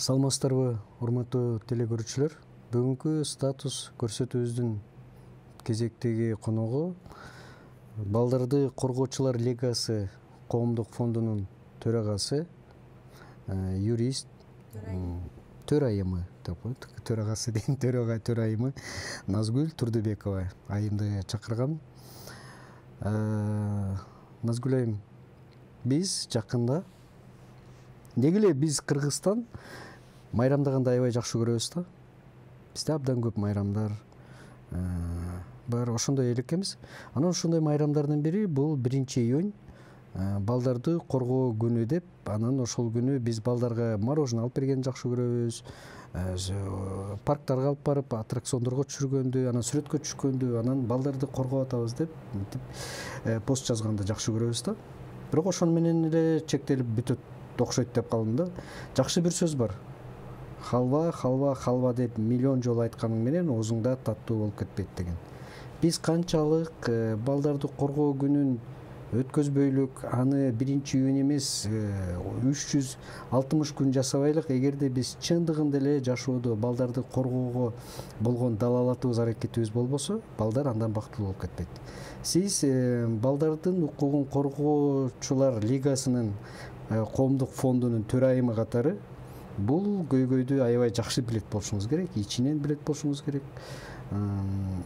Саламатсыздарбы, урматтуу телекөрүүчүлөр. Бүгүнкү статус көрсөтүүбүздүн кезектеги коногу Балдарды коргоочулар лигасы коомдук фондунун төрагасы, юрист, төрайымы деп коет. Төрагасы дейм, төрайымы Назгүл Турдубекова айымды чакыргам. Назгүл айым, биз жакында неге эле биз Кыргызстан майрамдаганда аябай жакшы көрөбүз да. Бизде абдан көп майрамдар бар, ошондой эле экенбиз. Анан ошондой майрамдардын бири бул 1-июнь, балдарды коргоо күнү деп. Анан ошол күнү биз балдарга мороженое алып бергенди жакшы көрөбүз. Парктарга алып барып, аттракциондорго түшүргөндү, анан сүрөткө түшкөндү, анан балдарды коргоп атабыз деп пост жазганды жакшы көрөбүз да. Бирок ошону менен эле чектелип бүтөт окшойт деп калдым да. Жакшы бир сөз бар. Халва, халва, халва деп миллион жолу айтканың менен оозуңда таттуу болуп кетпейт деген. Биз канчалык балдарды коргоо күнүн өткөзбөйлүк, аны 1-июнь эмес 360 күн жасабайлык, эгерде биз чындыгында эле жашоодо балдарды коргоого болгон далалатыбыз, аракетибиз болбосо, балдар андан бактылуу болуп кетпейт. Сиз балдардын укугун коргоочулар лигасынын коомдук фондунун төрайымы катары бул көйгөйдү аябай жакшы билет болушуңуз керек, ичинен билет болушуңуз керек.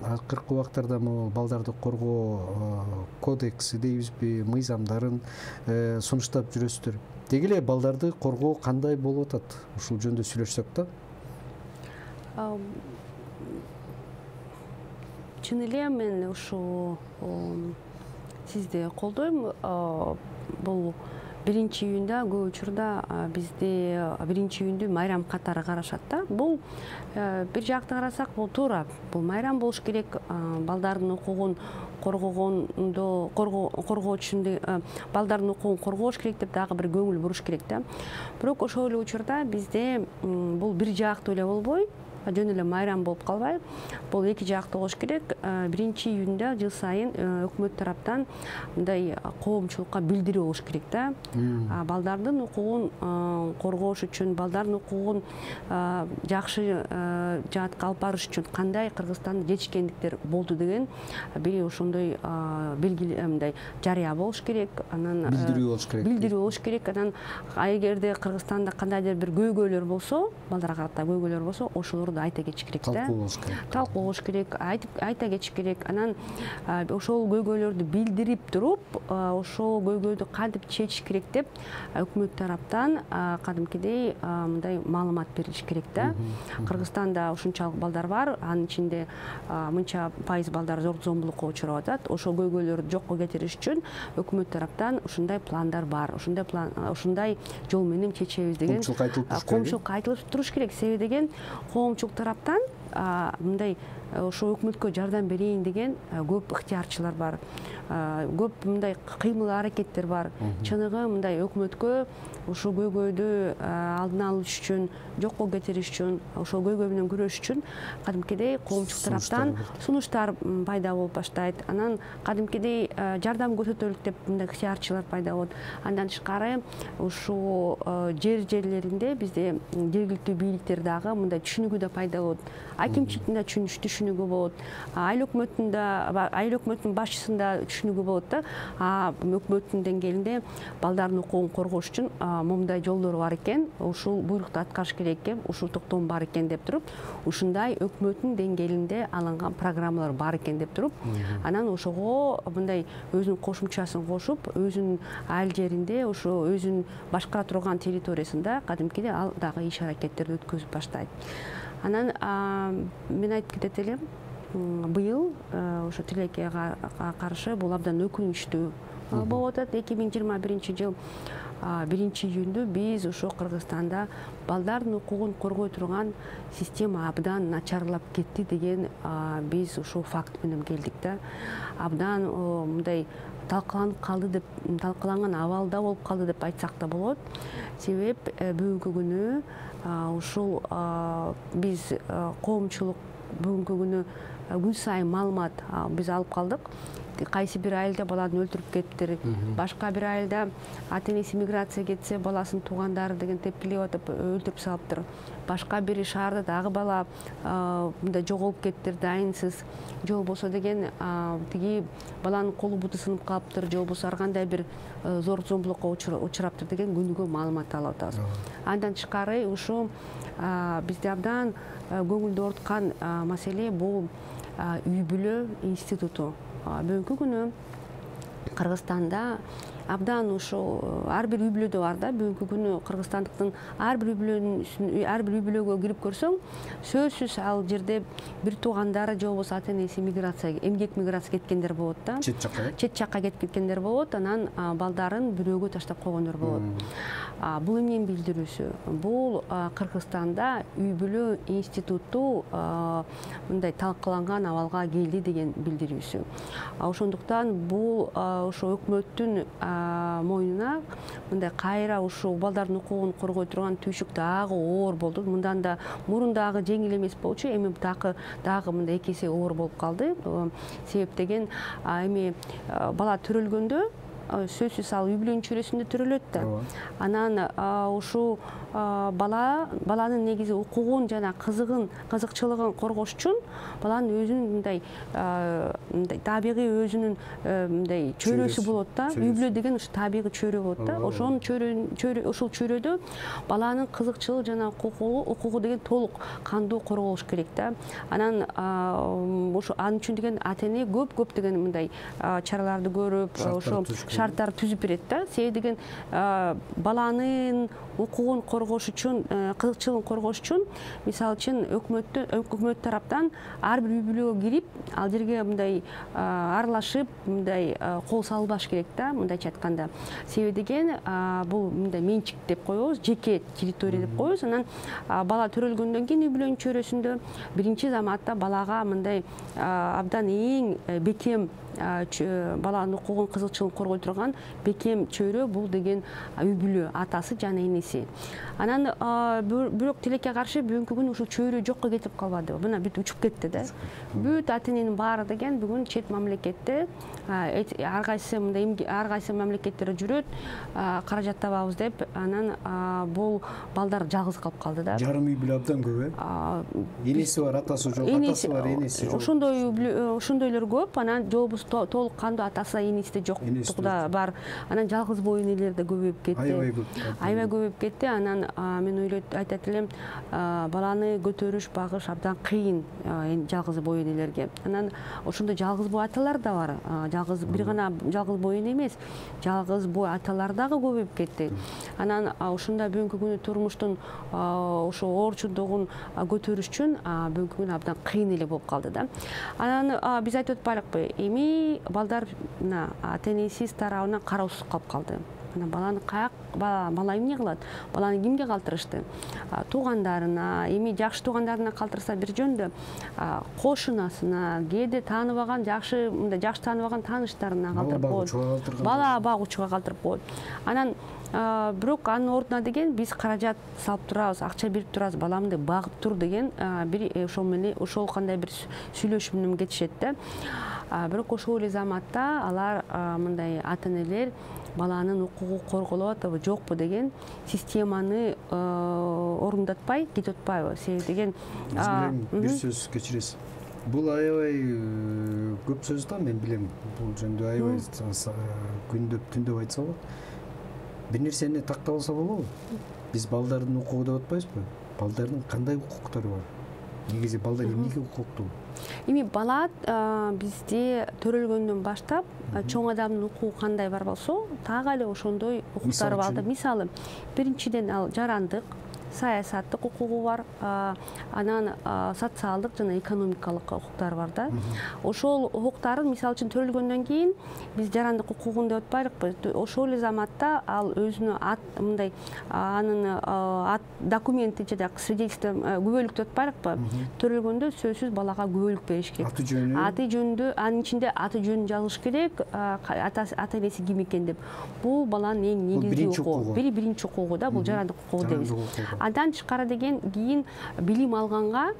Акыркы убактарда могу балдарды коргоо кодекси дейбизби, мыйзамдарын сунуштап жүрөсүздөр. Деги эле балдарды коргоо кандай болуп атат? Ушул жөнүндө сүйлөшсөк да. Чын эле мен ушу сизди колдойм. Бул 1-июнда көп учурда бизде 1-июнду майрам катары карашат да. Бул бир жакты карасак, бул туура. Бул майрам болуш керек. Балдардын укугун коргоо үчүн балдардын укугун коргоош керек деп дагы бир көңүл буруш керек да. Бирок ошол эле учурда бизде бул бир жактуу эле болбой, жөн эле майрам болуп калбай, бул эки жактуу болуш керек. 1-июнда жыл сайын өкмөт тараптан мындай коомчулукка билдирүү болуш керек да. Балдардын укугун коргоош үчүн, балдардын укугун жакшы жаатка алып барыш үчүн кандай Кыргызстанда жетишкендиктер болду деген бир ошондой мындай жарыя болуш керек. Анан билдирүү болуш керек. Анан эгерде Кыргызстанда кандайдыр бир көйгөйлөр болсо, балдарга карата көйгөйлөр болсо, ошолорду айта кетиш керек да. Талкуу болуш керек, айта кетиш керек. Анан ошол көйгөйлөрдү билдирип туруп, ошол көйгөйдү кантип чечиш керек деп өкмөт тараптан кадимкидей мындай маалымат берилиш керек да. Кыргызстанда ушунчалык балдар бар, анын ичинде мынча пайыз балдар зомбулукка учурап атат. Ошол көйгөйлөрдү жокко кетириш үчүн өкмөт тараптан ушундай пландар бар. Ушундай жол менен чечебиз деген коомчулукка айтылып туруш керек. Себеби деген коомчулук тараптан мындай ошо өкмөткө жардам берейин деген көп ыктыярчылар бар. Көп мындай кыймыл аракеттер бар. Чыныгы мындай өкмөткө ошол көйгөйдү алдын алыш үчүн, жокко кетириш үчүн, ошол көйгөй менен күрөш үчүн кадимкидей коомчулук тараптан сунуштар пайда болуп баштайт. Анан кадимкидей жардам көрсөтөлүк деп мындай ыктыярчылар пайда болот. Андан тышкары ушул жерлеринде бизде жергиликтүү бийликтер дагы мындай түшүнүгү да пайда болот. Акимчиликтин да түшүнүгү болот. Айыл өкмөттүн башчысында түшүнүгү болот да. Өкмөттүн деңгээлинде балдардын укугун коргош үчүн момундай жолдор бар экен, ушул буйрукту аткарыш керек экен, ушул токтом бар экен деп туруп, ушундай өкмөттүн деңгээлинде алынган программалар бар экен деп туруп, анан ошого мындай өзүнүн кошумчасын кошуп, өзүнүн айыл жеринде, ошо өзүнүн башкара турган территориясында кадимкидей ал дагы иш аракеттерди өткөзүп баштайт. Анан мен айтып кетет элем, быйыл ошо тилекке каршы бул абдан өкүнүчтүү болуп атат. 2021 жыл 1-июнду биз ошо Кыргызстанда балдардын укугун коргой турган система абдан начарлап кетти деген биз ошол факт менен келдик да. Абдан мындай талкаланып калды деп, талкаланган абалда болуп калды деп айтсак да болот. Себеп бүгүнкү күнү ушул биз коомчулук бүгүнкү күнү күн сайын маалымат биз алып калдык. кайсы бир айылда баланы өлтүрүп кетиптир, башка бир айылда ата энеси миграция кетсе баласынын туугандары деген тепкилеп атып өлтүрүп салыптыр. Башка бир шаарда дагы бала мындай жоголуп кетиптир, дайынсыз, же болбосо деген тиги баланын колу буту сынып калыптыр, же болбосо ар кандай бир зор зомбулукка учураптыр деген күнүгө маалымат алып атабыз. Андан тышкары ушу бизде абдан көңүлдү ооруткан маселе бул үй бүлө институту. Бүгүнкү күнү Кыргызстанда абдан ушул ар бир үй бүлөдө бар да. Бүгүнкү күнү кыргызстандыктын ар бир үй бүлөгө кирип көрсөң, сөзсүз ал жерде бир туугандары же болбосо ата энеси миграция, эмгек миграция кеткендер болот да. Чет жакка кетип кеткендер болот, анан балдарын бирөөгө таштап койгондор болот. Бул эмненин билдирүүсү? Бул Кыргызстанда үй бүлө институту мындай талкаланган абалга келди деген билдирүүсү. Ошондуктан бул ошо өкмөттүн мойнуна мындай кайра ушул балдардын укугун коргой турган түйшүк дагы оор болду. Мындан да мурун дагы жеңил эмес болчу, эми дагы мындай 2 эсе оор болуп калды. Себеп деген эми бала төрөлгөндө сөзсүз ал үй бүлөнүн чөйрөсүндө төрөлөт да. Анан ушул баланын негизи укугун жана кызыкчылыгын коргош үчүн баланын өзүнүн мындай табигый өзүнүн мындай чөйрөсү болот да. Үй бүлө деген ушу табигый чөйрө болот да. Ошонун ушул чөйрөдө баланын кызыкчылыгы жана укугу деген толук кандуу корголуш керек да. Анан ошо анын үчүн деген ата эне көп деген мындай чараларды көрүп, ошо шарттар түзүп берет да. Себеби деген баланын укугун коргош үчүн, кызыкчылыгын коргош үчүн, мисалы үчүн өкмөт тараптан ар бир үй бүлөгө кирип, ал жерге мындай аралашып, мындай кол салбаш керек да, мындайча айтканда. Себеби деген бул мындай менчик деп коебуз, жеке территория деп коебуз. Анан бала төрөлгөндөн кийин үй бүлөнүн чөйрөсүндө биринчи заматта балага мындай абдан эң бекем баланын укугун, кызыкчылыгын коргой турган бекем чөйрө бул деген үй бүлө, атасы жана энеси. Анан бирок тилекке каршы бүгүнкү күнү ушул чөйрө жокко кетип калбады. Мына бүт учуп кетти да. Бүт ата эненин баары деген бүгүн чет мамлекетте, ар кайсы мамлекеттерде жүрөт, каражат табабыз деп, анан бул балдар жалгыз калып калды да. Жарым үй бүлө абдан көп, энеси бар, атасы жок, атасы бар, энеси жок. Ошондойлор көп, анан жолбуз толук кандуу атасы, энеси да жоктугу да бар. Анан жалгыз боо энелер да көбөйүп кетти. Аябай көбөйүп кетти. Анан мен айтат элем, баланы көтөрүш, багыш абдан кыйын жалгыз боо энелерге. Анан ошондой жалгыз боо аталар да бар. Бир гана жалгыз боо эне эмес, жалгыз боо аталар дагы көбөйүп кетти. Анан ошондо бүгүнкү күнү турмуштун ошо оорчулдугун көтөрүш үчүн бүгүнкү күнү абдан кыйын эле болуп калды да. Анан биз айтып атпайлыкпы, эми балдар ата энесиз тарабынан кароосуз калып калды. Баланы бала эмне кылат? Баланы кимге калтырышты? Туугандарына, эми жакшы туугандарына калтырса бир жөндө, кошунасына, кээде тааныбаган жакшы тааныбаган тааныштарына калтырып коет. Бала багуучуга калтырып коет. Анан бирок анын ордуна деген биз каражат салып турабыз, акча берип турабыз, баламды багып тур деген ошол кандай бир сүйлөшүү менен кетишет да. Бирок ошол эле заматта алар мындай ата энелер баланын укугу корголоп атабы, жокпу деген системаны орундатпай кетип атпайбы? Себеби деген биз билем, бир сөз кечиресиз. Бул аябай көп сөз да, мен билем. Бул жөнүндө аябай күндөп, түндөп айтса болот. Бир нерсени тактап алса болобу? Биз балдардын укугу деп атпайбызбы? Балдардын кандай укуктары бар? Негизи балдар эмнеге укуктуу? Эми бала бизде төрөлгөндөн баштап чоң адамдын укугу кандай бар болсо, так эле ошондой укуктары бар да. Мисалы, биринчиден ал жарандык, саясаттык укугу бар, анан социалдык жана экономикалык укуктар бар да. Ошол укуктарын мисалы үчүн төрөлгөндөн кийин биз жарандык укугун деп атпайлыкпы? Ошол эле заматта ал өзүнө мындай анын документи жана свидетельство күбөлүк деп атпайлыкпы? Төрөлгөндө сөзсүз балага күбөлүк бериш керек. Аты жөнүндө, анын ичинде аты жөнүн жазыш керек, ата энеси ким экен деп. Бул баланын эң негизги укугу. Биринчи укугу да, бул жарандык укугу дейбиз. Андан тышкары деген кийин билим алганга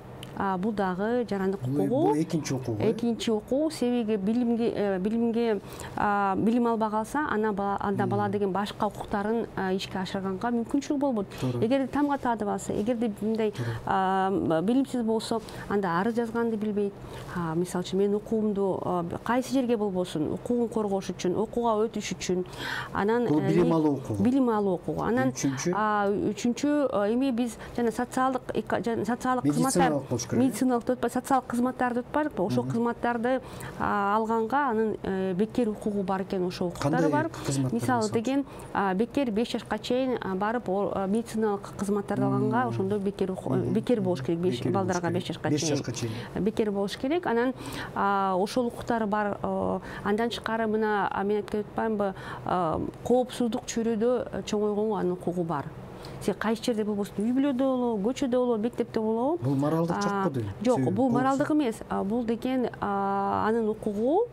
бул дагы жарандык укугу. Бул экинчи укугу. Экинчи укугу, себеби билим албай калса, анда бала деген башка укуктарын ишке ашырганга мүмкүнчүлүк болбойт. Эгерде тамга таатып алса, эгерде мындай билимсиз болсо, анда арыз жазганды билбейт. Мисалы үчүн мен укуумду кайсы жерге болбосун, укугун коргош үчүн, окууга өтүш үчүн, анан билим алуу укугу. Билим алуу укугу. Анан үчүнчү эми биз жана социалдык кызматтар, медициналык деп атпайбы, социалдык кызматтарды деп атпайбы, ошол кызматтарды алганга анын бекер укугу бар экен, ошол укуктары бар. Мисалы деген бекер 5 жашка чейин барып медициналык кызматтарды алганга, ошондо бекер болуш керек, балдарга 5 жашка чейин бекер болуш керек. Анан ошол укуктары бар. Андан тышкары мына мен айтып атпаймынбы, коопсуздук чөйрөдө чоңойгонго анын укугу бар. Сен кайсы жерде болбосун, үй бүлөдө болобу, көчөдө болобу, мектепте болобу. Бул моралдык жокко дейм. Жок, бул моралдык эмес. Бул деген анын укугу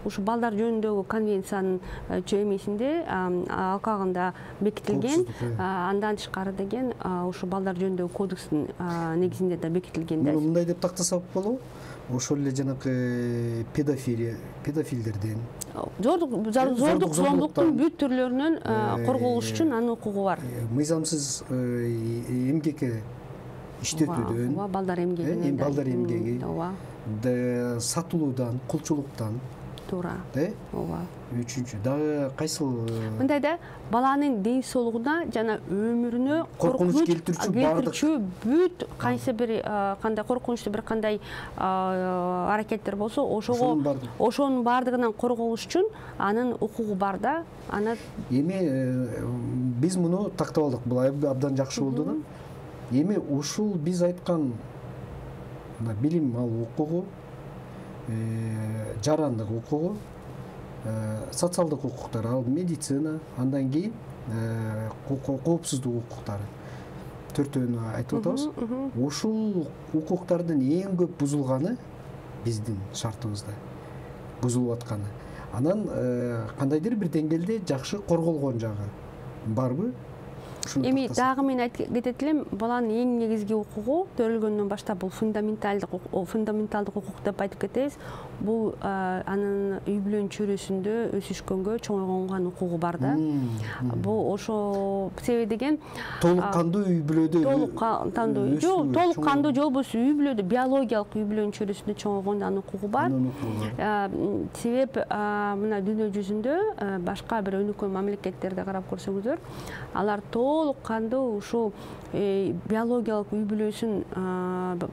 ушу балдар жөнүндөгү конвенциянын эмесинде, алкагында бекитилген. Андан тышкары деген ушу балдар жөнүндөгү кодекстин негизинде да бекитилген. Мындай деп тактасак болобу? Ошол эле жанакы педофилдерден, зордук зомбулуктун бүт түрлөрүнөн корголуш үчүн анын укугу бар. Мыйзамсыз эмгекке иштетүүдөн, балдар эмгеги, сатылуудан, кулчулуктан. Туура. Ооба. Үчүнчү дагы кайсыл? Мындай да баланын ден соолугуна жана өмүрүнө коркунуч келтирүүчү бүт кайсы бир кандай коркунучтуу бир кандай аракеттер болсо, ошонун бардыгынан корголуш үчүн анын укугу бар да. Эми биз муну тактап алдык. Бул абдан жакшы болду да. Эми ушул биз айткан билим алуу укугу, жарандык укугу, социалдык укуктар, ал медицина, андан кийин коопсуздук укуктары. Төртөөнү айтып атабыз. Ушул укуктардын эң көп бузулганы биздин шартыбызда бузулуп атканы. Анан кандайдыр бир деңгээлде жакшы корголгон жагы барбы? Эми дагы мен айтып кетет элем, баланын эң негизги укугу төрөлгөндөн баштап бул фундаменталдык укук деп айтып кетебиз. Бул анын үй бүлөнүн чөйрөсүндө өсүшкөнгө, чоңойгонго анын укугу бар да. Бул ошо себеби деген толук кандуу үй бүлөдө, толук кандуу же болбосо үй бүлөдө, биологиялык үй бүлөнүн чөйрөсүндө чоңойгондо анын укугу бар. Себеп мына дүйнө жүзүндө башка бир өнүккөн мамлекеттерде карап көрсөңүздөр, алар толук кандуу ушул биологиялык үй бүлөсүн,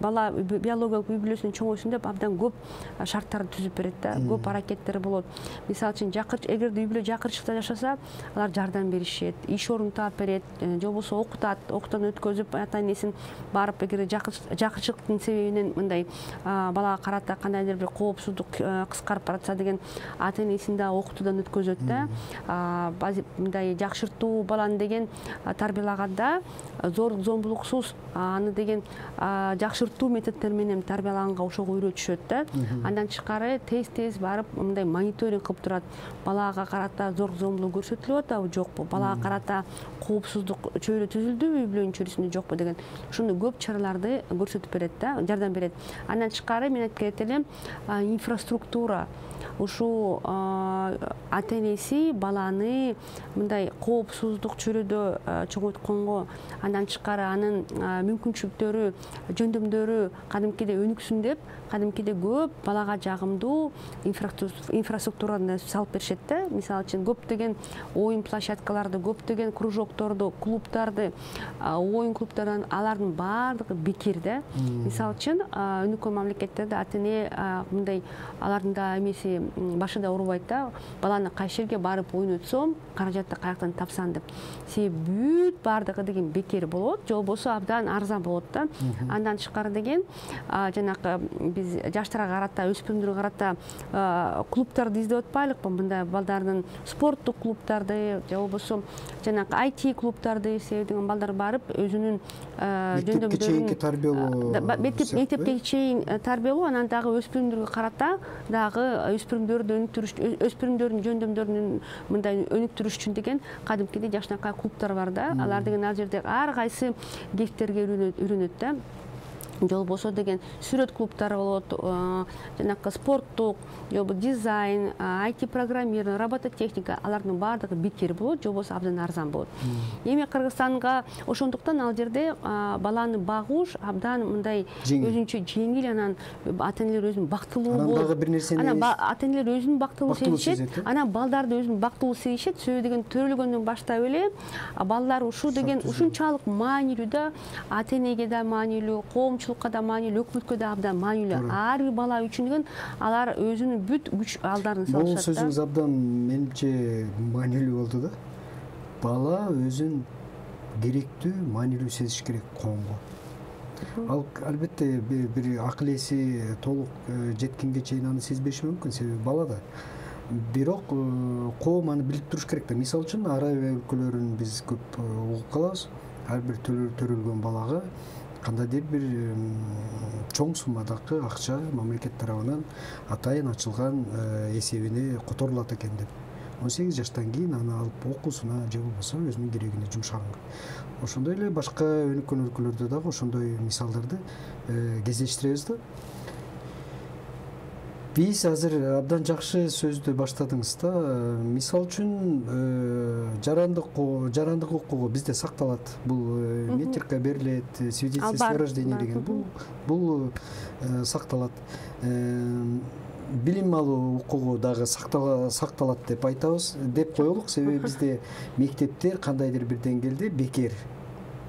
бала биологиялык үй бүлөсүн чоңойсун деп абдан көп шарттарды түзүп берет да, көп аракеттер болот. Мисалы үчүн эгерде үй бүлө жакырчыкта жашаса, алар жардам беришет, иш орун таап берет, же болбосо окутат, окуттан өткөзүп, ата-энесин барып, эгерде жакырчылыктын себебинен мындай балага карата кандайдыр бир коопсуздук кыскарып баратса деген ата-энесин да окутуудан өткөзөт да. Мындай жакшыртуу баланы деген тарбиялаганда зомбулуксуз аны деген жакшыртуу методдор менен тарбиялаганга ошого үйрөтүшөт да. Андан тышкары тез барып мындай мониторинг кылып турат. Балага карата зомбулук көрсөтүлүп атабы, жокпу? Балага карата коопсуздук чөйрө түзүлдүбү, үй бүлөнүн чөйрөсүндө жокпу деген. Ошондой көп чараларды көрсөтүп берет да, жардам берет. Андан тышкары мен айтып кетет элем, инфраструктура. Ушул ата-энеси баланы мындай коопсуздук чөйрөдө чоңойтконго, андан тышкары анын мүмкүнчүлүктөрү, жөндөмдөрү кадимкиде өнүксүн деп, кадимкиде көп балага жагымдуу инфраструктураны салып беришет да. Мисалы үчүн көптөгөн оюн площадкаларды, көптөгөн кружокторду, клубтарды, оюн клубтарын, алардын баардыгы бекер да. Мисалы үчүн өнүккөн мамлекеттерде ата-эне мындай алардын да эмеси башы да оорубайт да. Баланы кайсы жерге барып ойнотсом, каражатты каяктан тапсам деп. Себеби бүт баардыгы деген бекер болот, же болбосо абдан арзан болот да. Андан тышкары деген жанакы биз жаштарга карата, өспүрүмдөргө карата клубтарды издеп атпайлыкпы? Мындай балдардын спорттук клубтарды, же болбосо жанакы IT клубтарды издеген балдар барып өзүнүн мектепке чейинки тарбиялоо, мектепке чейин тарбиялоо, анан дагы өспүрүмдөргө карата дагы өспүрүмдөрдүн жөндөмдөрүн мындай өнүктүрүш үчүн деген кадимкидей жакшынакай клубтар бар да. Алар деген ал жерде ар кайсы кесиптерге үйрөнөт да. болбосо деген сүрөт клубтары болот, жанакы спорттук, жобо дизайн, IT программирование, робототехника, алардын баардыгы бекер болот, жобосу абдан арзан болот. Эми Кыргызстанга ошондуктан ал жерде баланы багуш абдан мындай өзүнчө жеңил, анан ата-энелер өзүнүн бактылуу болот. Анан дагы бир нерсени анан ата-энелер өзүнүн бактылуу сезишет, анан балдарды өзүнүн бактылуу сезишет. Себеби деген төрөлгөндөн баштап эле балдар ушул деген ушунчалык маанилүү да, ата-энеге да маанилүү, коомчулукка да маанилүү, өкмөткө да абдан маанилүү. Ар бир бала үчүн деген алар өзүнүн бүт күч алдарын салышат. Бул сөзүңүз абдан менимче маанилүү болду да. Бала өзүн керектүү, маанилүү сезиш керек коомго. Ал албетте бир акыл эси толук жеткенге чейин аны сезбеши мүмкүн, себеби бала да. Бирок коом аны билип туруш керек да. Мисалы үчүн Арабия өлкөлөрүн биз көп угуп калабыз. Ар бир төрөлгөн балага кандайдыр бир чоң суммадагы акча мамлекет тарабынан атайын ачылган эсебине которулат экен деп. 18 жаштан кийин аны алып окуусуна же болбосо өзүнүн керегине жумшаганга. Ошондой эле башка өнүккөн өлкөлөрдө дагы ошондой мисалдарды кездештиребиз да. Биз азыр абдан жакшы сөздү баштадыңыз да. Мисал үчүн жарандык укугу бизде сакталат. Бул метрика берилет, свидетельство о рождении деген бул сакталат. Билим алуу укугу дагы сакталат деп айтабыз, деп коелук. Себеби бизде мектепте кандайдыр бир деңгээлде бекер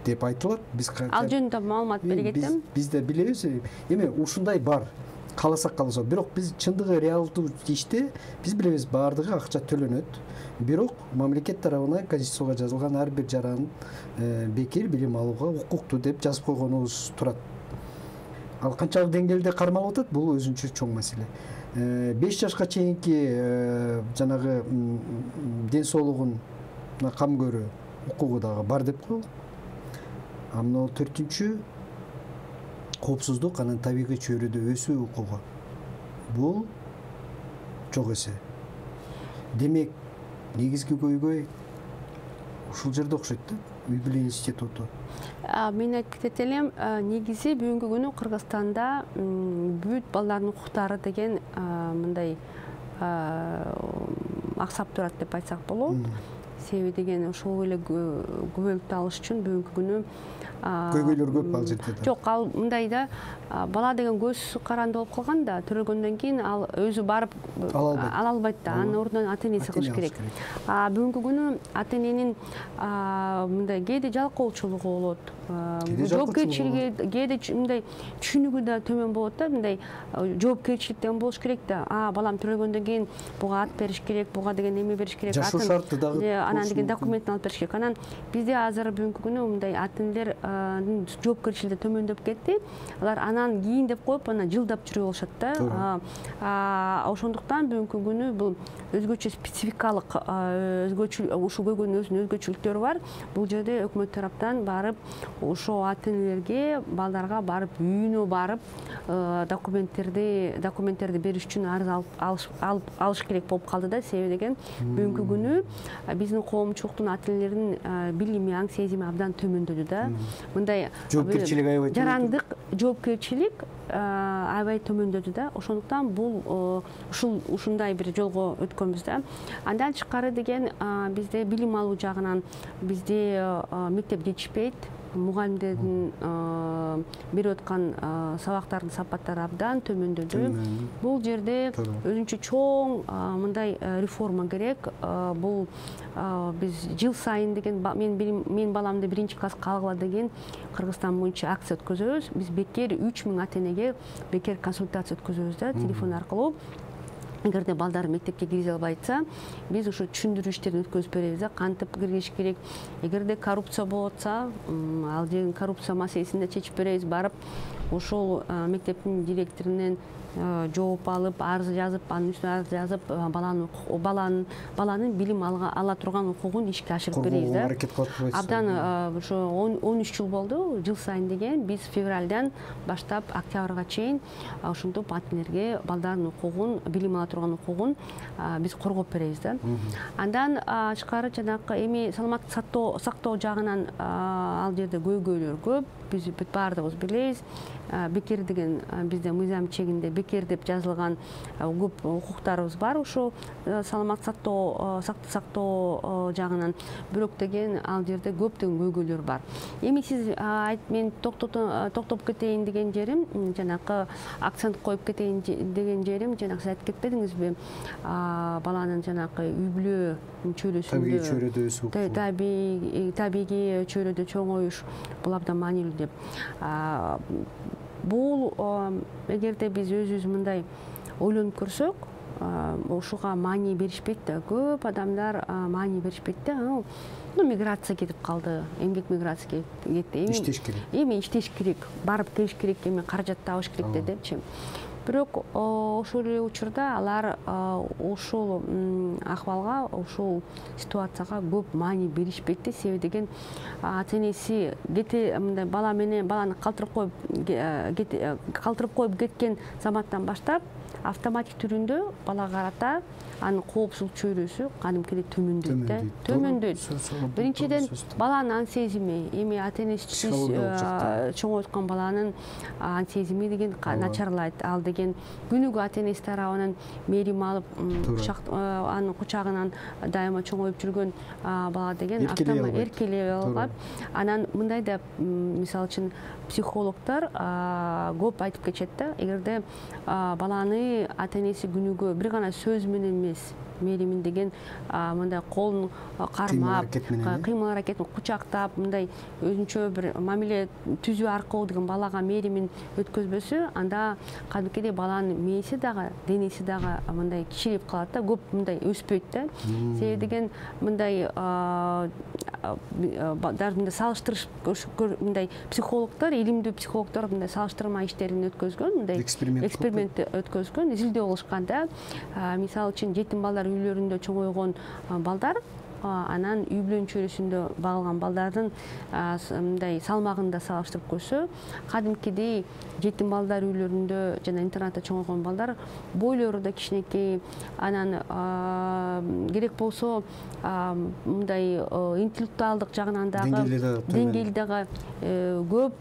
деп айтылат. Биз ал жөнүндө маалымат бергенмин. Бизде билебиз. Эми ушундай бар. Каласак калса. Бирок биз чындыгы реалдуу иште биз билебиз баардыгы акча төлөнөт. Бирок мамлекет тарабынан конституцияга жазылган ар бир жаран бекер билим алууга укуктуу деп жазып койгонубуз турат. Ал канчалык деңгээлде кармалып атат, бул өзүнчө чоң маселе. 5 жашка чейинки жанагы ден соолугуна кам көрүү укугу дагы бар деп коелук. А мына 4-чү коопсуздук, анан табигый чөйрөдө өсүү укугу. Бул жок эсе. Демек, негизги көйгөй ушул жерде окшойт да, үй бүлө институту. Мен айтып кетет элем, негизи бүгүнкү күнү Кыргызстанда бүт балдардын укуктары деген мындай аксап турат деп айтсак болот. Себеби деген ошол эле күбөлүктү алыш үчүн бүгүнкү күнү көйгөйлөр көп ал жерде да. Жок, ал мындай да, бала деген көз каранды болуп калган да, төрөлгөндөн кийин ал өзү барып ала албайт да, анын ордуна ата-энеси кылыш керек. Бүгүнкү күнү ата-эненин мындай кээде жалкоочулугу болот, жоопкерчилиги, кээде мындай түшүнүгү да төмөн болот да, мындай жоопкерчиликтен болуш керек да. Балам төрөлгөндөн кийин буга ат бериш керек, буга деген эме бериш керек, жашоо шарты дагы, анан деген документин алып бериш керек. Анан бизде азыр бүгүнкү күнү мындай ата-энелер жоопкерчилиги төмөндөп кетти. Алар анан кийин деп коюп, анан жылдап жүрүп алышат да. Ошондуктан бүгүнкү күнү бул өзгөчө спецификалык, ушул көйгөйдүн өзүнүн өзгөчөлүктөрү бар. Бул жерде өкмөт тараптан барып, ошо ата-энелерге, балдарга барып, үйүнө барып, документтерди бериш үчүн арыз алыш керек болуп калды да. Себеби деген бүгүнкү күнү биздин коомчулуктун ата-энелеринин билими, аң сезими абдан төмөндөдү да. Мындай жоопкерчилик аябай жарандык жоопкерчилик аябай төмөндөдү да. Ошондуктан бул ушундай бир жолго өткөнбүз да. Андан тышкары деген бизде билим алуу жагынан бизде мектеп жетишпейт. Мугалимдердин берип аткан сабактардын сапаттары абдан төмөндөдү. Бул жерде өзүнчө чоң мындай реформа керек. Бул биз жыл сайын деген мен баламды 1-класска алгыла деген Кыргызстан боюнча акция өткөзөбүз. Биз бекер 3000 ата-энеге бекер консультация өткөзөбүз да, телефон аркылуу. Эгерде балдар мектепке киргизе албайса, биз ушу түшүндүрүү иштерин өткөзүп беребиз да, кантип киргизиш керек. Эгерде коррупция болуп атса, ал жердин коррупция маселесин да чечип беребиз. Барып ошол мектептин директорунан жооп алып, арыз жазып, анын үстүнө арыз жазып, баланын билим ала турган укугун ишке ашырып беребиз да. Аракет кылып койсуз. Абдан ошо 13 жыл болду, жыл сайын деген биз февралдан баштап октябрга чейин ошентип ата энелерге балдардын укугун, билим ала турган укугун биз коргоп беребиз да. Андан тышкары жанагы эми саламаттык сактоо жагынан ал жерде көйгөйлөр көп. Биз бүт баардыгыбыз билебиз. Бекер деген бизде мыйзам чегинде бекер деп жазылган көп укуктарыбыз бар ушул саламаттык сактоо жагынан. Бирок деген ал жерде көптөгөн көйгөйлөр бар. Эми сиз мен токтоп кетейин деген жерим, жанагы акцент коюп кетейин деген жерим, жанагы сиз айтып кетпедиңизби? Баланын жанагы үй бүлө чөйрөсүндө, табигый чөйрөдө өсүү, табигый чөйрөдө чоңоюш бул абдан маанилүү деп. Бул эгерде биз өзүбүз мындай ойлонуп көрсөк, ушуга маани беришпейт да. Көп адамдар маани беришпейт да. Миграция кетип калды, эмгек миграция кетти. Иштеш керек. Эми иштеш керек, барып келиш керек, эми каражат табыш керек депчи. Бирок ошол эле учурда алар ушул акыбалга, ушул ситуацияга көп маани беришпейт да. Себеби деген ата энеси мындай баланы калтырып коюп кеткен заматтан баштап автоматик түрүндө балага карата анын коопсуздук чөйрөсү кадимкидей төмөндөйт да. Төмөндөйт. Биринчиден баланын ан сезими, эми ата энеси чоңойткон баланын ан сезими деген начарлайт. Ал деген күнүгө ата энеси тарабынан мээрим алып, анын кучагынан дайыма чоңоюп жүргөн бала деген эркелей албайт. Анан мындай да, мисалы үчүн психологдор көп айтып кетишет да, эгерде баланы ата энеси күнүгө бир гана сөз менен эмес, мээримин деген мындай колун кармап, кыймыл аракетин кучактап, мындай өзүнчө бир мамиле түзүү аркылуу деген балага мээримин өткөзбөсө, анда кадимкидей баланын мээси дагы, денеси дагы мындай кичирип калат да, көп мындай өспөйт да. Себеби деген мындай даже салыштырыш, мындай психологдор, илимдүү психологдор мындай салыштырма иштерин өткөзгөн, мындай эксперимент өткөзгөн, изилдөө кылышкан да. Мисалы үчүн жетим балдар үйлөрүндө чоңойгон балдар, анан үй бүлөнүн чөйрөсүндө багылган балдардын мындай салмагын да салыштырып көрсө, кадимкидей жетим балдар үйлөрүндө жана интернатта чоңойгон балдар бойлору да кичинекей, анан керек болсо мындай интеллектуалдык жагынан дагы деңгээли дагы көп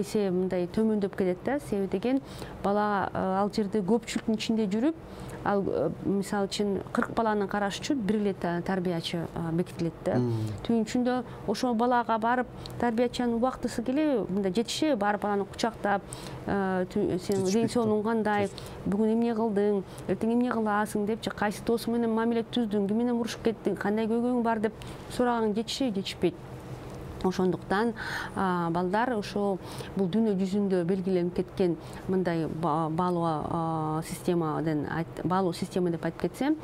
эсе мындай төмөндөп кетет да. Себеби деген бала ал жерде көпчүлүктүн ичинде жүрүп, ал мисалы үчүн 40 баланы караш үчүн бир эле тарбиячы бекитилет да. Түнчүндө ошол балага барып тарбиячынын убактысы келеби, мындай жетишеби, барып баланы кучактап, сен ден соолугуң кандай, бүгүн эмне кылдың, эртең эмне кыласың депчи, кайсы досуң менен мамиле түздүң, ким менен урушуп кеттиң, кандай көйгөйүң бар деп сурагаң жетишпейт. Ошондуктан балдар ошол бул дүйнө жүзүндө белгиленип кеткен мындай баалуу система деп айтып кетсем,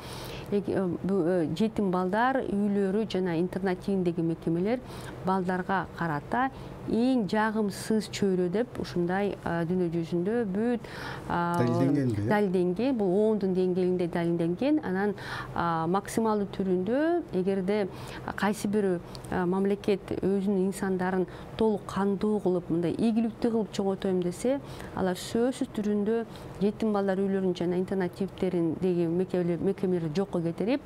жетим балдар үйлөрү жана интернат тигиндеги мекемелер балдарга карата эң жагымсыз чөйрө деп ушундай дүйнө жүзүндө бүт далилденген, бул оондун деңгээлинде далилденген. Анан максималдуу түрүндө эгерде кайсы бир мамлекет өзүнүн инсандарын толук кандуу кылып, мындай ийгиликтүү кылып чоңойтойм десе, алар сөзсүз түрүндө жетим балдар үйлөрүн жана интернат типтериндеги мекемелерди жокко кетирип,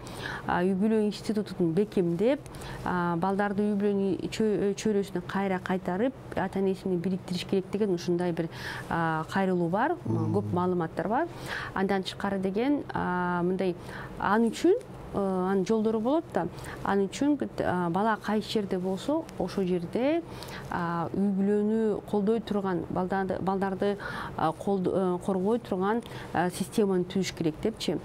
үй бүлө институтун бекемдеп, балдарды үй бүлөнүн чөйрөсүнө кайра кайтарып, ата энеси менен бириктириш керек деген ушундай бир кайрылуу бар, көп маалыматтар бар. Андан тышкары деген мындай ал үчүн анын жолдору болот да. Ал үчүн бала кайсы жерде болсо, ошол жерде үй бүлөнү колдой турган, балдарды коргой турган системаны түзүш керек депчи.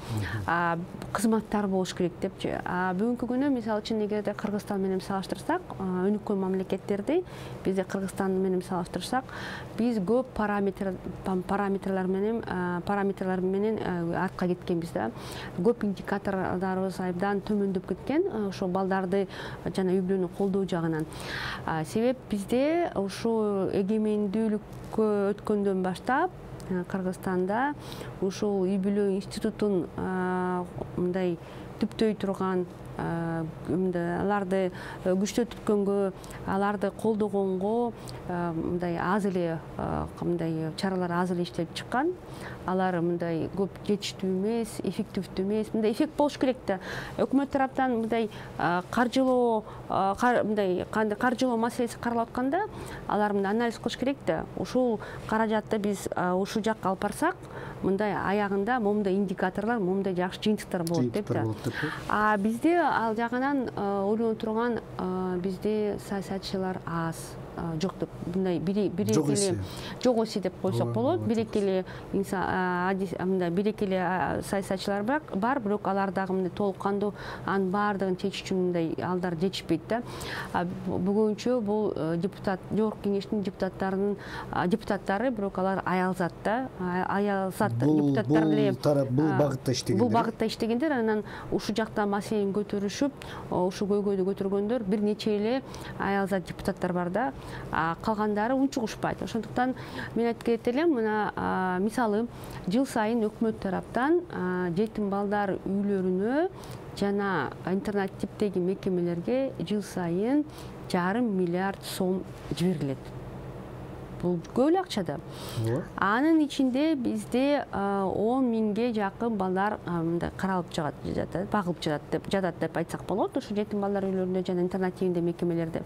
Кызматтар болуш керек депчи. Бүгүнкү күнү мисалы үчүн эгерде Кыргызстан менен салыштырсак, өнүккөн мамлекеттерди бизде Кыргызстан менен салыштырсак, биз көп параметрлар менен артка кеткенбиз да. Көп индикаторлорубуз абдан төмөндөп кеткен, ошо балдарды жана үй бүлөнү колдоо жагынан. Себеп бизде ошо эгемендүүлүккө өткөндөн баштап Кыргызстанда ушул үй бүлө институтун мындай түптөй турган аларды күчтөө түпкөнгө, аларды колдогонго мындай аз эле мындай чаралар аз эле иштелип чыккан. Алар мындай көп жетиштүү эмес, эффективдүү эмес. Мындай эффект болуш керек да. Өкмөт тараптан мындай каржылоо маселеси каралып атканда, алар мындай анализ кылыш керек да. Ушул каражатты биз ушул жакка алып барсак, мындай аягында момундай индикаторлор, момундай жакшы жыйынтыктар болот деп да. Бизде ал жагынан ойлонуп турган бизде саясатчылар аз. Жок деп мындай жок деп койсок болот. Бирекеле саясатчылар бар, бирок алар дагы мындай толук кандуу анын баардыгын чечиш үчүн мындай алдар жетишпейт да. Бүгүнчө бул жогорку кеңештин депутаттары, бирок алар аялзат да. Депутаттар деле бул багытта иштегендер, анан ушул жакта маселени көтөрүшүп, ушул көйгөйдү көтөргөндөр бир нече эле аялзат депутаттар бар да. Калгандары унчугушпайт. Ошондуктан мен айтып кетет элем, мына мисалы жыл сайын өкмөт тараптан жетим балдар үйлөрүнө жана интернет типтеги мекемелерге жыл сайын 1,5 миллиард сом жиберилет. Бул көп эле акча да. Анын ичинде бизде 10 миңге жакын балдар мындай каралып жатат, багылып жатат деп айтсак болот. Ошо жетим балдар үйлөрүндө жана интернет типинде мекемелерде.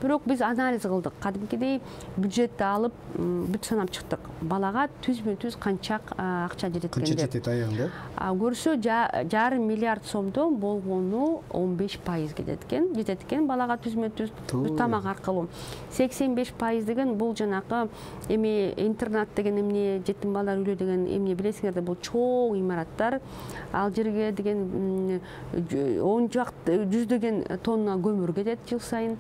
Бирок биз анализ кылдык. Кадимкидей бюджетти алып, бүт санап чыктык. Балага түзмө-түз канча акча жетет экен деп. Канча жетет аягында? Көрсө 1,5 миллиард сомдон болгону 15% жетет экен балага түзмө-түз тамак аркылуу. 85% деген бул жанакы эми интернат деген эмне, жетим балдар үйлөө деген эмне билесиңер да, бул чоң имараттар. Ал жерге деген 100 тонна көмүр кетет жыл сайын.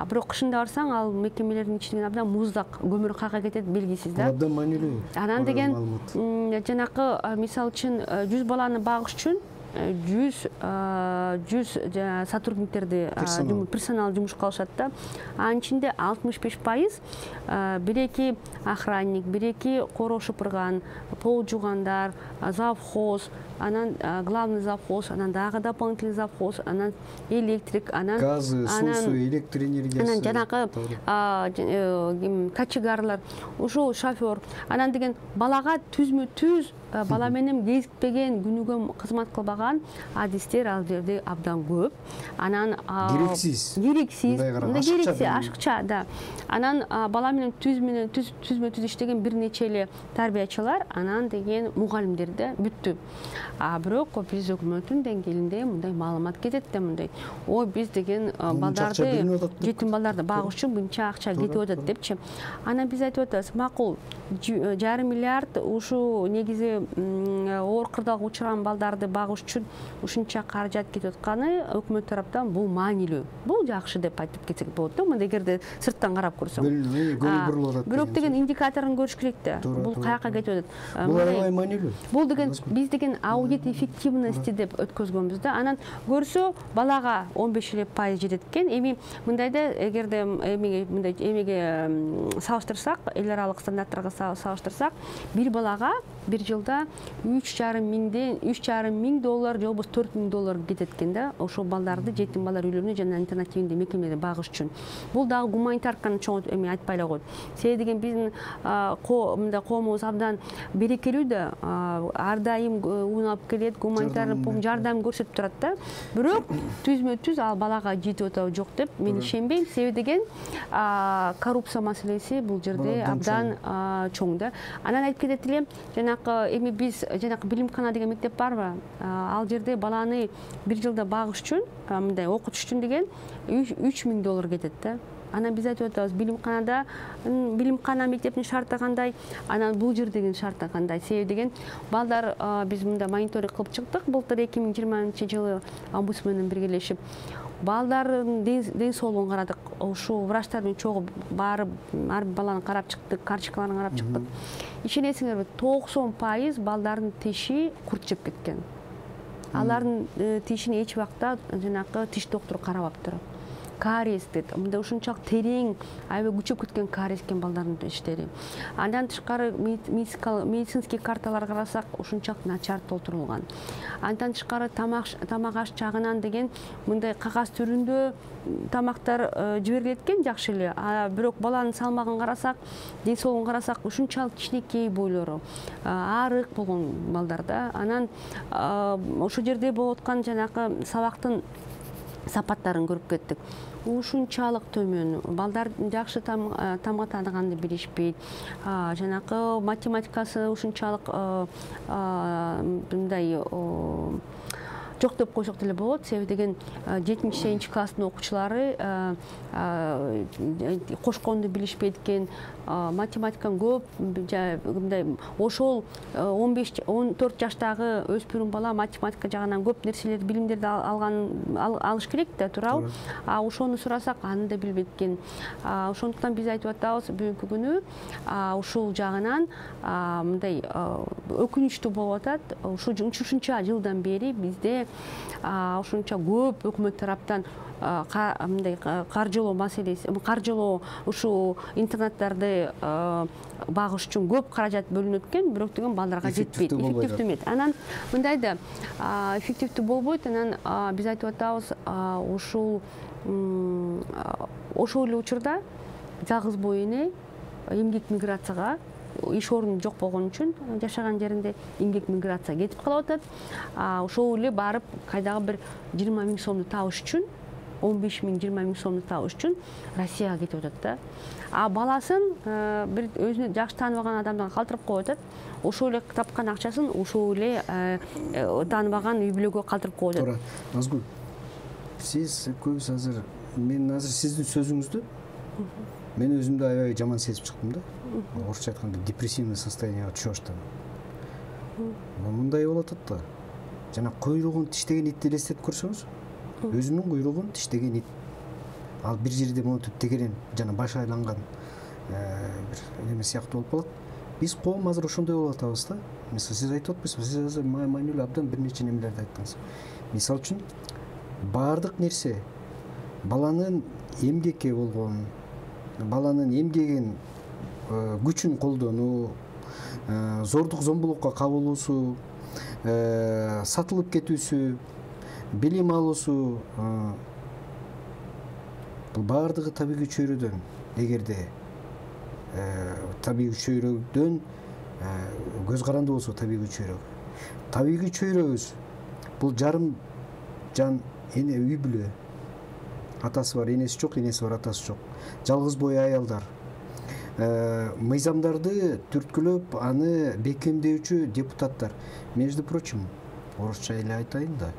Бирок кышында барсаң, ал мекемелердин ичинен абдан муздак көмүр кайга кетет белгисиз да. Абдан маанилүү. Анан деген жанакы мисалы үчүн 100 баланы багыш үчүн 100 сотрудниктерди персонал жумушка алышат да. Анын ичинде 65% бир-эки охранник, бир-эки короо шыпырган, пол жуугандар, завхоз, анан главный завхоз, анан дагы дополнительный завхоз, анан электрик, анан газы, суусу, электр энергиясы, анан жанагы кочегарлар, ушул шофер, анан деген балага түзмө-түз бала менен кезикпеген, күнүгө кызмат кылбаган адистер ал жерде абдан көп. Анан керексиз, ашыкча да. Анан бала менен түзмө-түз иштеген бир нече эле тарбиячылар, анан деген мугалимдер да бүттү. Бирок биз өкмөттүн деңгээлинде мындай маалымат кетет да, мындай биз деген балдарды, жетим балдарды багыш үчүн мынча акча кетип атат депчи. Анан биз айтып атабыз, макул 1,5 миллиард ушу негизи оор кырдаалга учурган балдарды багыш үчүн ушунча каражат кетип атканы өкмөт тараптан бул маанилүү. Бул жакшы деп айтып кетсек болот да, мындай эгерде сырттан карап көрсөң. Бирок деген индикаторун көрүш керек да. Бул каяка кетип атат. Бул аябай маанилүү. Бул деген биз деген аудит эффективности деп өткөзгөнбүз да. Анан көрсө балага 15% жетет экен. Эми мындайда эгерде эмеге салыштырсак, эл аралык стандарттарга салыштырсак, бир балага бир жылда 3,5 миң доллар же болбосо 4 миң доллар кетет экен да. Ошол балдарды жетим балдар үйлөрүнө жана интернет типинде мекемелерде багыш үчүн. Бул дагы гуманитарканы чоң эми айтпай эле койт. Себеби деген биздин мындай коомубуз абдан берекелүү да, ар дайым уун алып келет, гуманитар жардам көрсөтүп турат да. Бирок түзмө-түз ал балага жетип атабы жок деп мен ишенбейм. Себеби деген коррупция маселеси бул жерде абдан чоң да. Анан айтып кетет элем, эми биз билимкана деген мектеп барбы? Ал жерде баланы бир жылда багыш үчүн, мындай окутуш үчүн деген 3 миң доллар кетет да. Анан биз айтып атабыз, билимкана мектептин шарты кандай, анан бул жердеги шарты кандай. Себеби деген балдар биз мында мониторинг кылып чыктык. Былтыр 2020-жылы омбудсмен менен биргелешип балдардын ден соолугун карадык. Ушул врачтардын чогуу барып, ар бир баланы карап чыктык, карточкаларын карап чыктык. Ишенесиңерби, 90% балдардын тиши курт жеп кеткен. Алардын тишине эч убакта жанакы тиш доктуру карабаптыр. кариес дейт. Мындай ушунчалык терең аябай күчөп кеткен кариес экен балдардын иштери. Андан тышкары медицинский карталарга карасак ушунчалык начар толтурулган. Андан тышкары тамак аш жагынан деген мындай кагаз түрүндө тамактар жиберилет экен жакшы эле. Бирок баланын салмагын карасак, ден соолугун карасак ушунчалык кичинекей бойлору, арык болгон балдарда. Анан ошол жерде болуп аткан жанагы сабактын сапаттарын көрүп кеттик. Ушунчалык төмөн, балдар жакшы тамга тааныганды билишпейт. Жанагы математикасы ушунчалык мындай жок деп койсок деле болот. Себеби деген 7-8 класстын окуучулары кошконду билишпейт экен. Математиканы көп мындай ошол 15-14 жаштагы өспүрүм бала математика жагынан көп нерселерди, билимдерди алыш керек да, туурабы? Ошону сурасак, аны да билбейт экен. Ошондуктан биз айтып атабыз, бүгүнкү күнү ушул жагынан мындай өкүнүчтүү болуп атат. Ушунча жылдан бери бизде ушунча көп өкмөт тараптан мындай каржылоо маселеси, каржылоо ушул интернаттарды багыш үчүн көп каражат бөлүнөт экен, бирок деген балдарга жетпейт, эффективдүү эмес. Анан мындай да эффективдүү болбойт. Анан биз айтып атабыз, ошол эле учурда жалгыз боо эне эмгек миграцияга, иш орну жок болгон үчүн жашаган жеринде эмгек миграция кетип калып атат. Ошол эле барып кайдагы бир 20 000 сомду табыш үчүн, 15 000, 20 000 сомду табыш үчүн Россияга кетип атат да. Баласын бир өзүнө жакшы тааныбаган адамдан калтырып коюп атат. Ошол эле тапкан акчасын ошол эле тааныбаган үй бүлөгө калтырып коюп атат. Туура. Назгүл, сиз көбүс азыр, мен азыр сиздин сөзүңүздү мен өзүмдү аябай жаман сезип чыктым да. Орусча айтканда депрессивный состоянияга түшүп баштадым. Мындай болуп атат да. Жана куйругун тиштеген итти элестетип көрсөңүз, өзүнүн куйругун тиштеген ит. Ал бир жерде монтип тегерен жана башы айланган бир эме сыяктуу болуп калат. Биз коом азыр ошондой болуп атабыз да. Мисалы сиз айтып атпайсызбы, сиз азыр майнелүү абдан бир нече немелерди айттыңыз. Мисалы үчүн баардык нерсе баланын эмгекке болгон, баланын эмгегин күчүн колдонуу, зордук зомбулукка кабылуусу, сатылып кетүүсү, билим алуусу, бул баардыгы табигый чөйрөдөн. Эгерде табигый чөйрөдөн көз каранды болсо табигый чөйрө. Табигый чөйрөбүз бул жарым жан эне үй бүлө. Атасы бар, энеси жок, энеси бар, атасы жок. Жалгыз бой аялдар. Мыйзамдарды түрткүлөп, аны бекемдөөчү депутаттар. Между прочим, орусча эле айтайын да.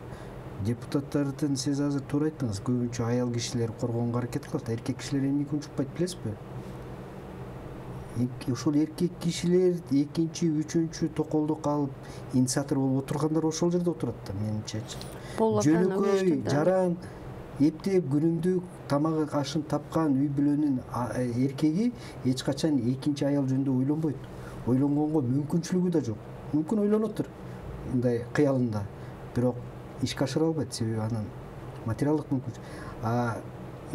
Депутаттардын сиз азыр туура айттыңыз, көбүнчө аял кишилер коргоонго аракет кылат. Эркек кишилер эмнеге унчукпайт билесизби? Ошол эркек кишилер экинчи, үчүнчү токолдук алып, инициатор болуп отургандар ошол жерде отурат да, менимче. Жөнөкөй, жаран, эптеп күнүмдүк тамак ашын тапкан үй бүлөнүн эркеги эч качан экинчи аял жөнүндө ойлонбойт. Ойлонгонго мүмкүнчүлүгү да жок. Мүмкүн ойлонотур мындай кыялында, бирок ишке ашыра албайт, себеби анын материалдык мүмкүнчүлүгү.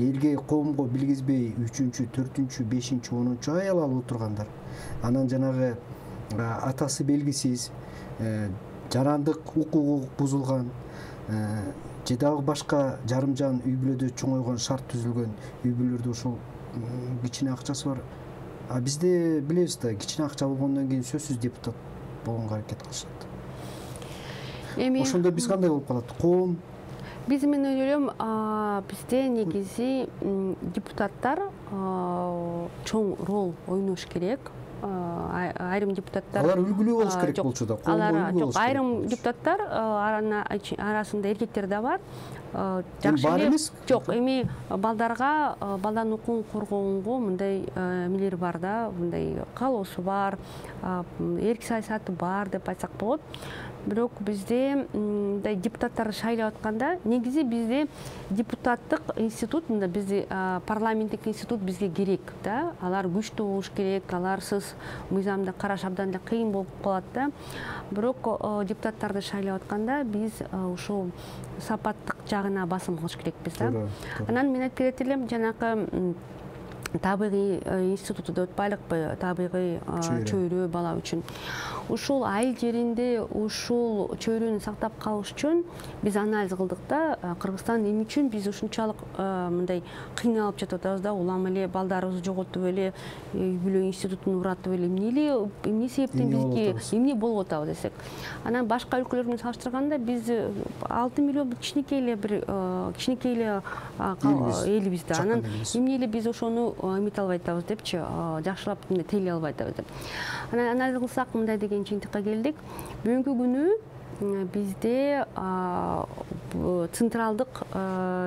Элге, коомго билгизбей 3-чү, 4-чү, 5-чү, 10-чу аял алып отургандар. Анан жанагы атасы белгисиз, жарандык укугу бузулган, же дагы башка жарымжан үй бүлөдө чоңойгон, шарт түзүлгөн үй бүлөлөрдө ошол кичине акчасы бар. Бизде билебиз да, кичине акча болгондон кийин сөзсүз депутат болгонго аракет кылышат. Ошондо биз кандай болуп калат? Коом биз, мен ойлойм, бизде негизи депутаттар чоң рол ойнош керек. Айрым депутаттар, алар үлгүлүү болуш керек болчу да, коомго үлгү болуш керек. Айрым депутаттар арасында эркектер да бар. Бар эмес? Жок, эми балдарга, балданын укугун коргоонго мындай эмелер бар да, мындай каалоосу бар, эрк саясаты бар деп айтсак болот. бирок бизде депутаттарды шайлап атканда негизи бизде депутаттык институт, мында бизде парламенттик институт бизге керек да. Алар күчтүү болуш керек, аларсыз мыйзамды караш абдан эле кыйын болуп калат да. Бирок депутаттарды шайлап атканда биз ушул сапаттык жагына басым кылыш керекпиз да. Анан мен айтып кетет элем, жанакы табигый институту деп атпайлыкпы, табигый чөйрө бала үчүн. Ушул айыл жеринде ушул чөйрөнү сактап калыш үчүн биз анализ кылдык да. Кыргызстан эмне үчүн биз ушунчалык мындай кыйналып жатып атабыз да, улам эле балдарыбызды жоготуп эле, үй бүлө институтун уратып эле, эмне себептен бизге эмне болуп атабы десек. Анан башка өлкөлөр менен салыштырганда биз 6 миллион кичинекей эле элибиз да. Анан эмне эле биз ошону эмете албай атабыз депчи, жакшылап тейлей албай атабыз деп. Анан анализ кылсак мындай деген жыйынтыкка келдик. Бүгүнкү күнү бизде централдык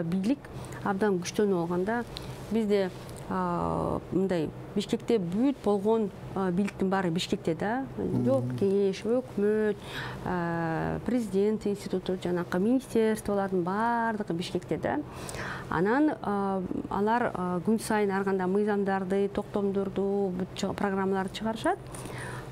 бийлик абдан күчтөнүп алганда, бизде мындай Бишкекте бүт болгон бийликтин баары Бишкекте да. Жок, кеңеш, өкмөт, президент институту, жанакы министерстволордун баардыгы Бишкекте да. Анан алар күн сайын ар кандай мыйзамдарды, токтомдорду, программаларды чыгарышат.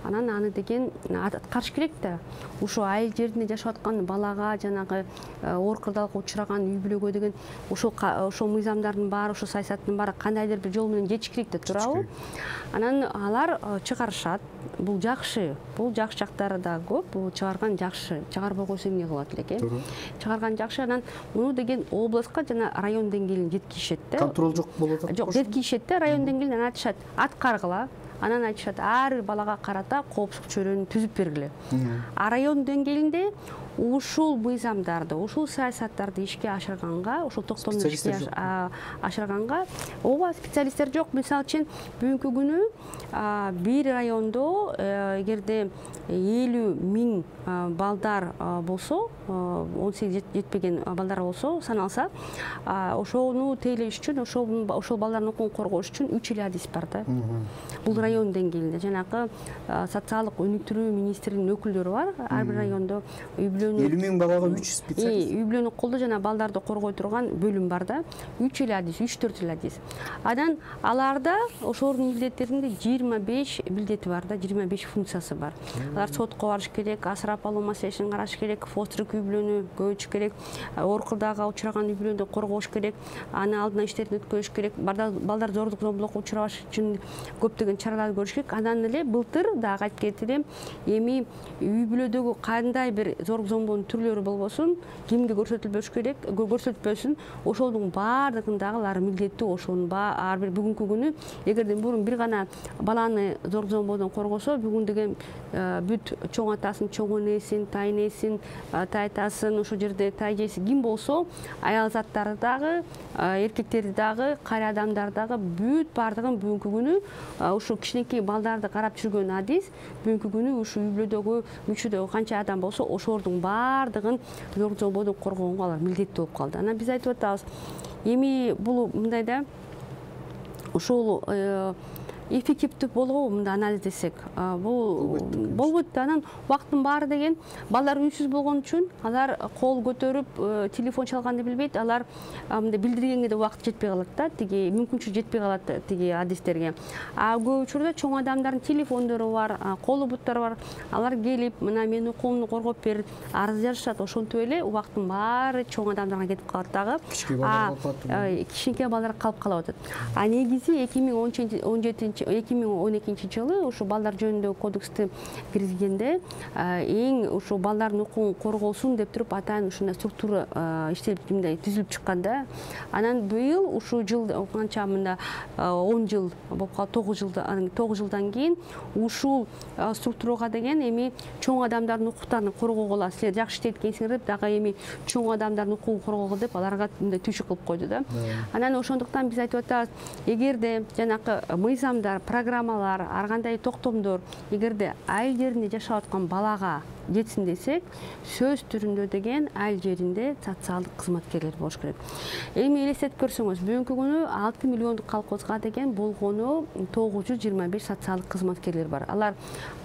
Анан аны деген аткарыш керек да. Ушул айыл жеринде жашап аткан балага, жанагы оор кырдаалга учураган үй бүлөгө деген ошол мыйзамдардын баары, ошол саясаттын баары кандайдыр бир жол менен жетиш керек да, туурабы? Анан алар чыгарышат. Бул жакшы. Бул жакшы жактары да көп. Бул чыгарган жакшы. Чыгарбай койсо эмне кылат элеки? Чыгарган жакшы. Анан муну деген областка жана район деңгээлине жеткизишет да. Контроль жок болот атат. Жок, жеткизишет да, район деңгээлинен айтышат, аткаргыла. Анан айтышат, ар бир балага карата коопсуздук чөйрөнү түзүп бергиле. А район деңгээлинде ушул мыйзамдарды, ушул саясаттарды ишке ашырганга, ушул токтомду ишке ашырганга ооба специалисттер жок. Мисалы үчүн бүгүнкү күнү бир райондо эгерде 50.000 балдар болсо, 18 жетпеген балдар болсо саналса, ошону тейлеш үчүн, ошол балдардын укугун коргош үчүн 3 эле адис бар да. Бул район деңгээлинде жанакы социалдык өнүктүрүү министринин өкүлдөрү бар. Ар бир райондо 50.000 балага 3 специалист. Үй бүлөнү колдоо жана балдарды коргой турган бөлүм бар да. 3 эле адис, 3-4 эле адис. Анан аларда ошолордун милдеттеринде 25 милдети бар да, 25 функциясы бар. Алар сотко барыш керек, асырап алуу маселесин караш керек, фостердик үй бүлөнү көбөйтүш керек, оор кырдаалга учураган үй бүлөнү коргош керек, аны алдына иштерин өткөрүш керек, балдар зордук зомбулукка учурабаш үчүн көптөгөн чараларды көрүш керек. Андан эле былтыр дагы айтып кетет элем, эми үй бүлөдөгү кандай бир зордук зомбоонун түрлөрү болбосун, кимге көрсөтүлбөш керек, көрсөтпөсүн, ошонун баардыгындагы алар милдеттүү. Ошонун ар бир бүгүнкү күнү эгерде мурун бир гана баланы зордук зомбоодон коргосо, бүгүн деген бүт чоң атасын, чоң энесин, тай энесин, тай атасын, ошол жерде тай жеси ким болсо, аял заттары дагы, эркектери дагы, кайра адамдар дагы бүт баардыгын бүгүнкү күнү ушу кичинекей балдарды карап жүргөн адис бүгүнкү күнү ушу үй бүлөдөгү, мүчөдөгү канча адам болсо, ошолордун баардыгын зордук зомбоодон коргоонго алар милдеттүү болуп калды. Анан биз айтып атабыз, эми бул мындай да, ушул эффективдүү болобу мында анализдесек? Бул болбойт да. Анан убакыттын баары деген балдар үйсүз болгон үчүн алар кол көтөрүп телефон чалганды билбейт. Алар мындай билдиргенге да убакыт жетпей калат да, тиги мүмкүнчүлүк жетпей калат тиги адистерге. Көп учурда чоң адамдардын телефондору бар, колу буттары бар. Алар келип, мына менин укугумду коргоп бер, арыз жазышат. Ошентип эле убакыттын баары чоң адамдарга кетип калат дагы. Кичинекей балдар калып калып атат. А негизи 2012 жылы ушу балдар жөнүндөгү кодексти киргизгенде эң ушу балдардын укугун коргоосун деп туруп атайын ушундай структура иштелип мындай түзүлүп чыккан да. Анан быйыл ушул жыл канча мында 10 жыл болуп калды, 9 жылдан кийин ушул структурага деген эми чоң адамдардын укуктарын коргоого, силер жакшы иштейт экенсиңер деп дагы эми чоң адамдардын укугун коргоого деп аларга мындай түйшүк кылып койду да. Анан ошондуктан биз айтып атабыз, эгерде жанакы мыйзамдар, программалар, ар кандай токтомдор эгерде айыл жеринде жашап аткан балага жетсин десек, сөз түрүндө деген айыл жеринде социалдык кызматкерлер болуш керек. Эми элестетип көрсөңүз, бүгүнкү күнү 6 миллиондук колхозго деген болгону 925 социалдык кызматкерлер бар. Алар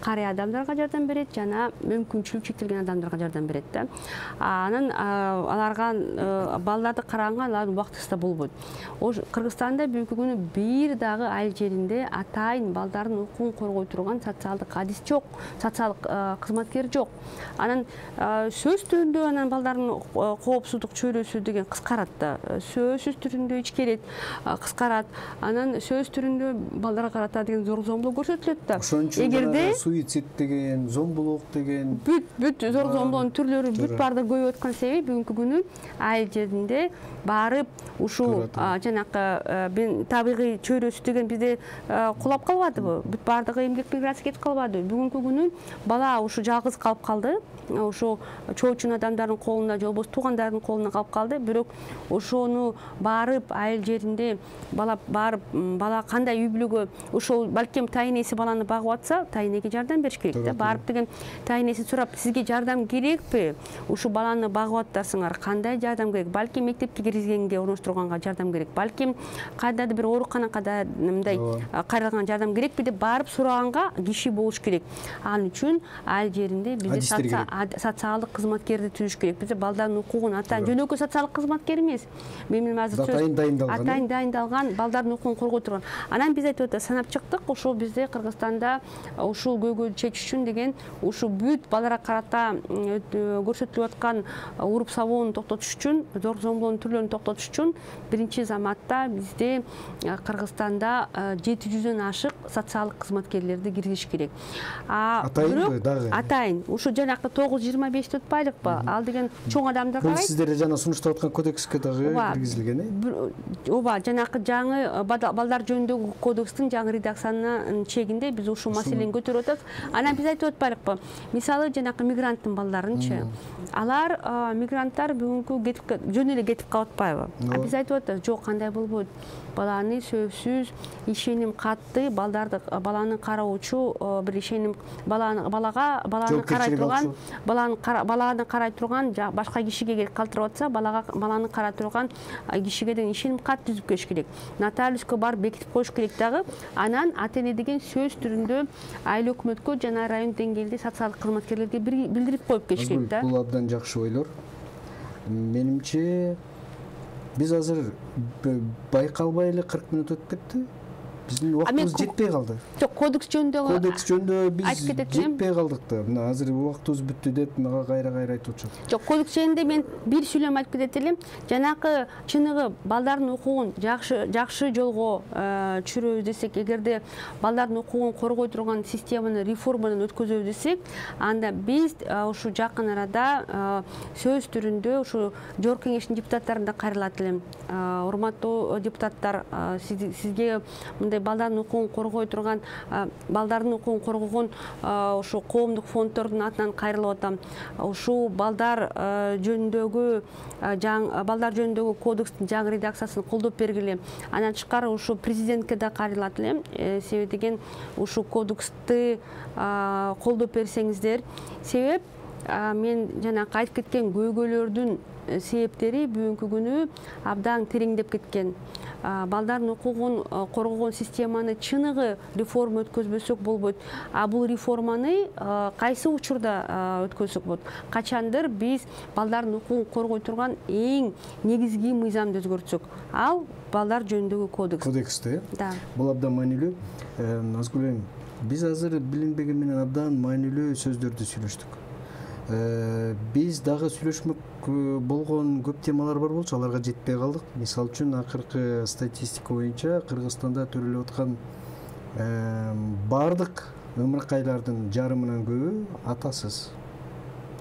карый адамдарга жардам берет жана мүмкүнчүлүгү чектелген адамдарга жардам берет да. Анан аларга балдарды караганга алардын убактысы да болбойт. Кыргызстанда бүгүнкү күнү бир дагы айыл жеринде атайын балдардын укугун коргой турган социалдык адис жок, социалдык кызматкер жок. Анан сөз түрүндө анан балдардын коопсуздук чөйрөсү деген кыскарат да. Сөзсүз түрүндө ичкерет, кыскарат. Анан сөз түрүндө балдарга карата деген зор зомбулук көрсөтүлөт да. Ошон үчүн суицид деген, зомбулук деген бүт зор зомбулуктун түрлөрү бүт баардыгы көбөйүп аткан себеби бүгүнкү күнү айыл жеринде барып ушул жанакы табигый чөйрөсү деген бизде кулап калбадыбы? Бүт баардыгы эмгек миграцияга кетип калбады. Бүгүнкү күнү бала ушу жалгыз калып калды. Ошо чоочун адамдардын колунда, же болбосо туугандардын колунда калып калды. Бирок ошону барып айыл жеринде барып бала кандай үй бүлөгө ошол балким тайнеси баланы багып атса, тайнеге жардам бериш керек да. Барып деген тайнесин сурап, сизге жардам керекпи? Ушу баланы багып атасыңар, кандай жардам керек? Балким мектепке киргизгенге орноштурганга жардам керек. Балким кайдадыр бир ооруканага мындай кайрылган жардам керекпи деп барып сураганга киши болуш керек. Ал үчүн айыл жеринде бизде социалдык кызматкерди түзүш керек. Бизде балдардын укугун жөнөкөй социалдык кызматкер эмес. Мен азыр атайын дайындалган балдардын укугун коргой турган. Анан биз айтып атабыз, санап чыктык, ошол бизде Кыргызстанда ушул көйгөйдү чечиш үчүн деген ушу бүт балдарга карата көрсөтүлүп аткан уруп сабоону токтотуш үчүн, зор зомбулуктун түрлөрүн токтотуш үчүн биринчи заматта бизде Кыргызстанда 700дөн ашык социалдык кызматкерлерди киргизиш керек. Атайын дагы. Атайын. Ушу жанакы 925 деп атпайлыкпы? Ал деген чоң адамдар карайт. Бул сиздер жана сунуштап аткан кодекске дагы киргизилген, Ооба, жанакы жаңы балдар жөнүндөгү кодекстин жаңы редакциянын чегинде биз ушул маселени көтөрүп атабыз. Анан биз айтып атпайлыкпы? Мисалы жанакы мигранттын балдарынчы. Алар мигранттар бүгүнкү жөн эле кетип калып атпайбы? Биз айтып атабыз, жок, кандай болбойт. Баланы сөзсүз ишеним катты, баланы кароочу бир ишеним баланы карай турган башка кишиге келип калтырып атса, баланы карай турган кишиге деген ишеним кат түзүп коюш керек. Нотариуска барып бекитип коюш керек дагы. Анан ата-эне деген сөз түрүндө айыл өкмөткө жана район деңгээлде социалдык кызматкерлерге билдирип коюп кетиш керек да. Бул абдан жакшы ойлор. Менимче биз азыр байкалбай эле 40 мүнөт өтүп кетти. Биздин убактыбыз жетпей калды. Жок, кодекс жөнүндө биз жетпей калдык да. Мына азыр убактыбыз бүттү деп мага кайра айтып атышат. Жок, кодекс жөнүндө мен бир сүйлөм айтып кетет элем. Жанакы чыныгы балдардын укугун жакшы жолго түшүрөбүз десек, эгерде балдардын укугун коргой турган системаны реформадан өткөзөбүз десек, анда биз ушу жакын арада сөз түрүндө ушу Жогорку Кеңештин депутаттарына кайрылат элем. Урматтуу депутаттар, сизге мындай балдардын укугун коргой турган, балдардын укугун коргогон ушу коомдук фонддордун атынан кайрылып атам. Ушул балдар жөнүндөгү кодекстин жаңы редакциясын колдоп бергиле. Анан тышкары ушу президентке да кайрылат элем. Себеби деген ушу кодексти колдоп берсеңиздер. Себеп мен жанакы айтып кеткен көйгөйлөрдүн себептери бүгүнкү күнү абдан тереңдеп кеткен. Балдардын укугун коргогон системаны чыныгы реформа өткөзбөсөк болбойт. Бул реформаны кайсы учурда өткөзсөк болот? Качандыр биз балдардын укугун коргой турган эң негизги мыйзамды өзгөртсөк. Ал балдар жөнүндөгү кодекс. Кодексте? Да. Бул абдан маанилүү. Назгүл, биз азыр билинбеген менен абдан маанилүү сөздөрдү сүйлөштүк. Биз дагы сүйлөшмөк болгон көп темалар бар болчу, аларга жетпей калдык. Мисалы үчүн акыркы статистика боюнча Кыргызстанда төрөлүп аткан бардык ымыркайлардын жарымынан көбү атасыз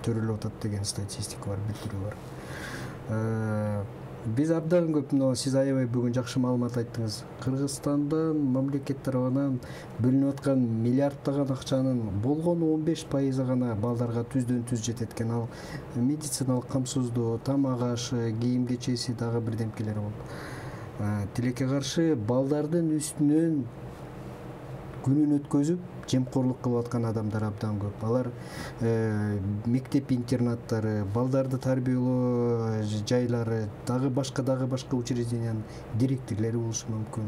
төрөлүп атат деген статистика бар, билдирүү бар. Биз абдан көп, сиз аябай бүгүн жакшы маалымат айттыңыз. Кыргызстанда мамлекет тарабынан бөлүнүп аткан миллиарддаган акчанын болгону 15% гана балдарга түздөн түз жетет экен. Ал медициналык камсыздоо, тамак ашы, кийим кечеси дагы бирдемкелер болот. Тилекке каршы балдардын үстүнөн күнүн өткөзүп жемкорлук кылып аткан адамдар абдан көп. Алар мектеп интернаттары, балдарды тарбиялоо жайлары, дагы башка учреждениянын директорлори болушу мүмкүн,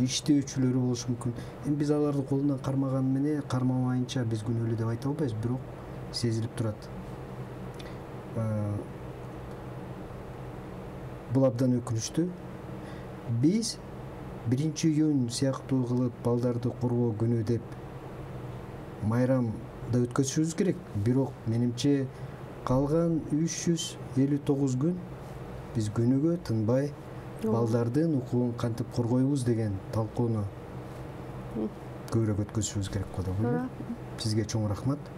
иштөөчүлөрү болушу мүмкүн. Биз аларды колунан кармаганы менен кармабайынча биз күнөөлүү деп айта албайбыз, бирок сезилип турат. Бул абдан өкүнүчтүү. Биз 1-июнь сыяктуу кылып балдарды коргоо күнү деп майрамды өткөзүшүбүз керек. Бирок менимче калган 359 күн биз күнүгө тынбай балдардын укугун кантип коргойбуз деген талкууну көбүрөөк өткөзүшүбүз керек го деп ойлойм. Сизге чоң рахмат.